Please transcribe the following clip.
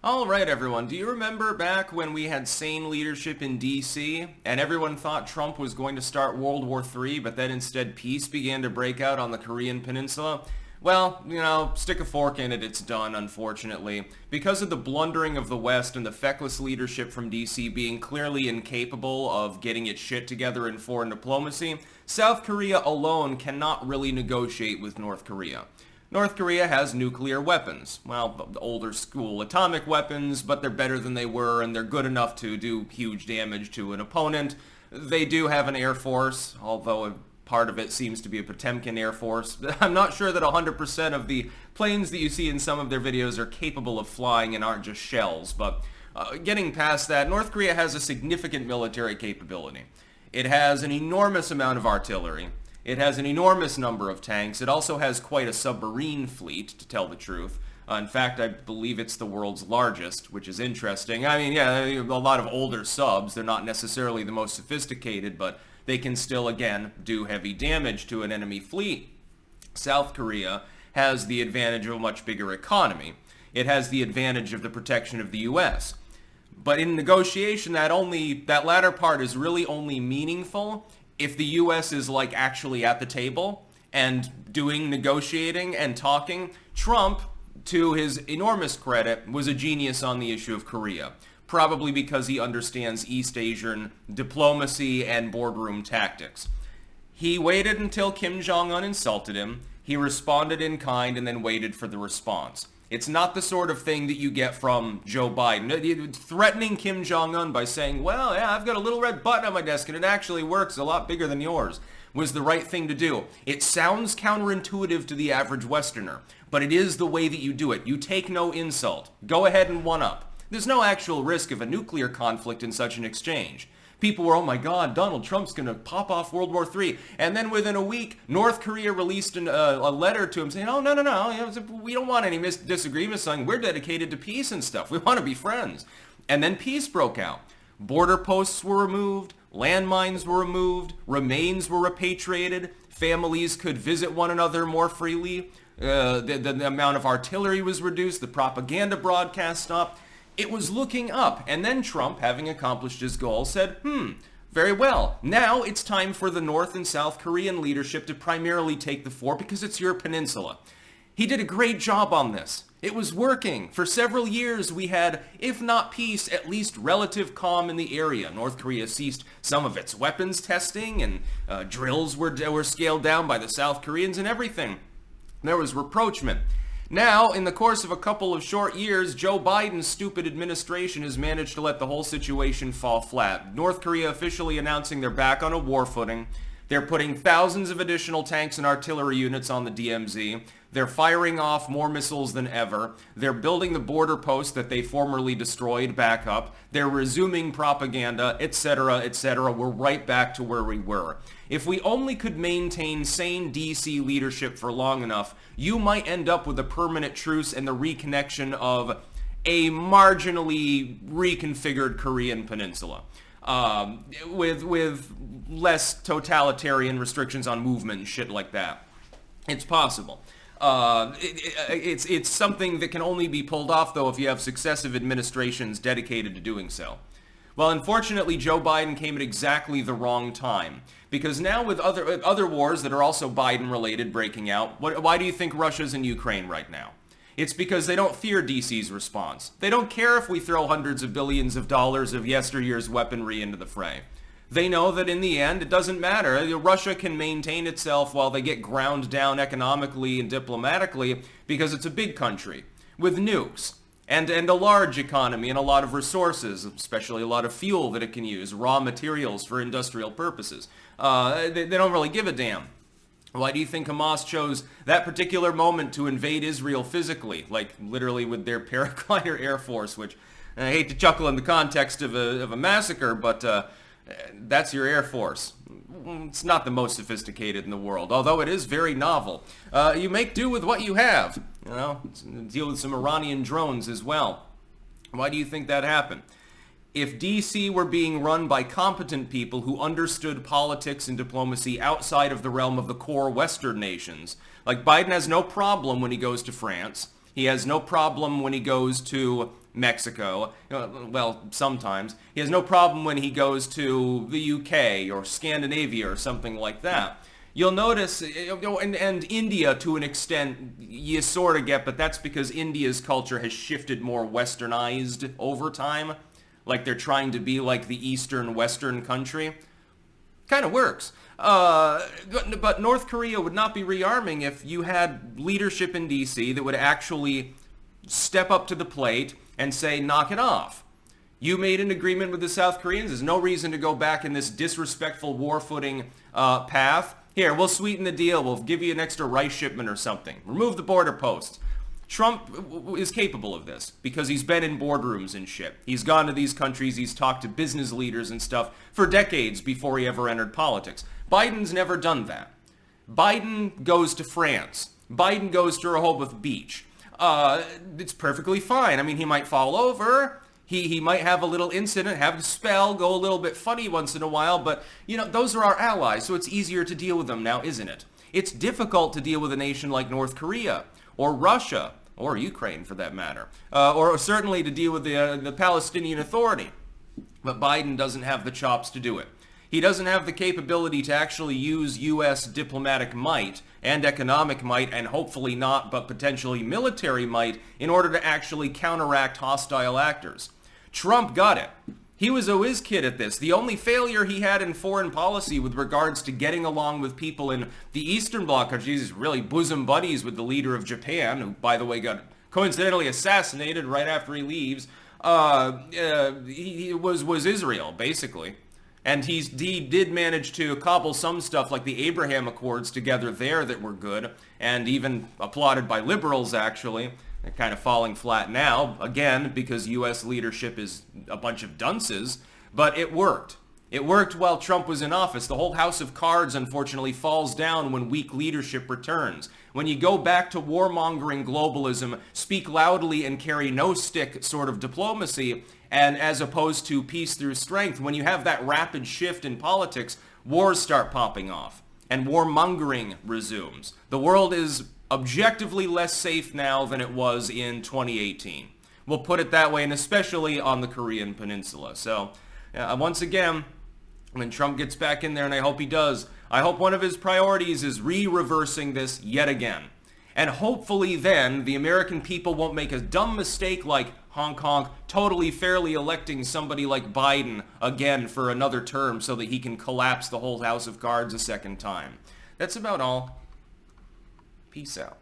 Alright everyone, do you remember back when we had sane leadership in DC and everyone thought Trump was going to start World War III, but then instead peace began to break out on the Korean Peninsula? Well, stick a fork in it, it's done, unfortunately. Because of the blundering of the West and the feckless leadership from DC being clearly incapable of getting its shit together in foreign diplomacy, South Korea alone cannot really negotiate with North Korea. North Korea has nuclear weapons. Well, older school atomic weapons, but they're better than they were, and they're good enough to do huge damage to an opponent. They do have an air force, although a part of it seems to be a Potemkin air force. I'm not sure that 100% of the planes that you see in some of their videos are capable of flying and aren't just shells, but getting past that, North Korea has a significant military capability. It has an enormous amount of artillery. It has an enormous number of tanks. It also has quite a submarine fleet, to tell the truth. In fact, I believe it's the world's largest, which is interesting. I mean, yeah, a lot of older subs. They're not necessarily the most sophisticated, but they can still, again, do heavy damage to an enemy fleet. South Korea has the advantage of a much bigger economy. It has the advantage of the protection of the U.S. But in negotiation, that latter part is really only meaningful if the U.S. is actually at the table and doing negotiating and talking. Trump, to his enormous credit, was a genius on the issue of Korea, probably because he understands East Asian diplomacy and boardroom tactics. He waited until Kim Jong-un insulted him, he responded in kind, and then waited for the response. It's not the sort of thing that you get from Joe Biden. Threatening Kim Jong-un by saying, well, yeah, I've got a little red button on my desk and it actually works a lot bigger than yours, was the right thing to do. It sounds counterintuitive to the average Westerner, but it is the way that you do it. You take no insult. Go ahead and one up. There's no actual risk of a nuclear conflict in such an exchange. People were, oh my God, Donald Trump's going to pop off World War III. And then within a week, North Korea released a letter to him saying, oh, no, we don't want any disagreements, saying we're dedicated to peace and stuff. We want to be friends. And then peace broke out. Border posts were removed. Landmines were removed. Remains were repatriated. Families could visit one another more freely. The amount of artillery was reduced. The propaganda broadcast stopped. It was looking up, and then Trump, having accomplished his goal, said, very well, now it's time for the North and South Korean leadership to primarily take the fore because it's your peninsula. He did a great job on this. It was working. For several years we had, if not peace, at least relative calm in the area. North Korea ceased some of its weapons testing, and drills were scaled down by the South Koreans and everything. There was rapprochement. Now, in the course of a couple of short years, Joe Biden's stupid administration has managed to let the whole situation fall flat. North Korea officially announcing they're back on a war footing. They're putting thousands of additional tanks and artillery units on the DMZ. They're firing off more missiles than ever. They're building the border post that they formerly destroyed back up. They're resuming propaganda, etc., etc. We're right back to where we were. If we only could maintain sane DC leadership for long enough, you might end up with a permanent truce and the reconnection of a marginally reconfigured Korean peninsula. With less totalitarian restrictions on movement and shit like that. It's possible. It's something that can only be pulled off, though, if you have successive administrations dedicated to doing so. Well, unfortunately, Joe Biden came at exactly the wrong time. Because now with other wars that are also Biden-related breaking out, why do you think Russia's in Ukraine right now? It's because they don't fear DC's response. They don't care if we throw hundreds of billions of dollars of yesteryear's weaponry into the fray. They know that in the end, it doesn't matter. Russia can maintain itself while they get ground down economically and diplomatically because it's a big country with nukes and a large economy and a lot of resources, especially a lot of fuel that it can use, raw materials for industrial purposes. They don't really give a damn. Why do you think Hamas chose that particular moment to invade Israel physically, like literally with their paraglider air force, which I hate to chuckle in the context of a massacre, but that's your air force. It's not the most sophisticated in the world, although it is very novel. You make do with what you have, deal with some Iranian drones as well. Why do you think that happened? If DC were being run by competent people who understood politics and diplomacy outside of the realm of the core Western nations, like Biden has no problem when he goes to France. He has no problem when he goes to Mexico. Well, sometimes. He has no problem when he goes to the UK or Scandinavia or something like that. You'll notice, and India to an extent, you sort of get, but that's because India's culture has shifted more westernized over time. Like they're trying to be like the Eastern Western country. Kind of works. But North Korea would not be rearming if you had leadership in DC that would actually step up to the plate and say, knock it off. You made an agreement with the South Koreans. There's no reason to go back in this disrespectful war footing path. Here, we'll sweeten the deal. We'll give you an extra rice shipment or something. Remove the border posts. Trump is capable of this because he's been in boardrooms and shit. He's gone to these countries. He's talked to business leaders and stuff for decades before he ever entered politics. Biden's never done that. Biden goes to France. Biden goes to Rehoboth Beach. It's perfectly fine. I mean, he might fall over. He might have a little incident, have a spell, go a little bit funny once in a while, but, those are our allies, so it's easier to deal with them now, isn't it? It's difficult to deal with a nation like North Korea, or Russia, or Ukraine for that matter, or certainly to deal with the Palestinian Authority. But Biden doesn't have the chops to do it. He doesn't have the capability to actually use U.S. diplomatic might and economic might, and hopefully not, but potentially military might, in order to actually counteract hostile actors. Trump got it. He was a whiz kid at this. The only failure he had in foreign policy with regards to getting along with people in the Eastern Bloc countries is really bosom buddies with the leader of Japan, who, by the way, got coincidentally assassinated right after he leaves. He was Israel, basically. And he did manage to cobble some stuff like the Abraham Accords together there that were good, and even applauded by liberals, actually. They're kind of falling flat now, again, because U.S. leadership is a bunch of dunces, but it worked. It worked while Trump was in office. The whole house of cards, unfortunately, falls down when weak leadership returns. When you go back to warmongering globalism, speak loudly and carry no stick sort of diplomacy, and as opposed to peace through strength, when you have that rapid shift in politics, wars start popping off, and warmongering resumes. The world is objectively less safe now than it was in 2018. We'll put it that way, and especially on the Korean Peninsula. So, once again, when Trump gets back in there, and I hope he does, I hope one of his priorities is reversing this yet again. And hopefully then, the American people won't make a dumb mistake like Hong Kong totally fairly electing somebody like Biden again for another term so that he can collapse the whole house of cards a second time. That's about all. Peace out.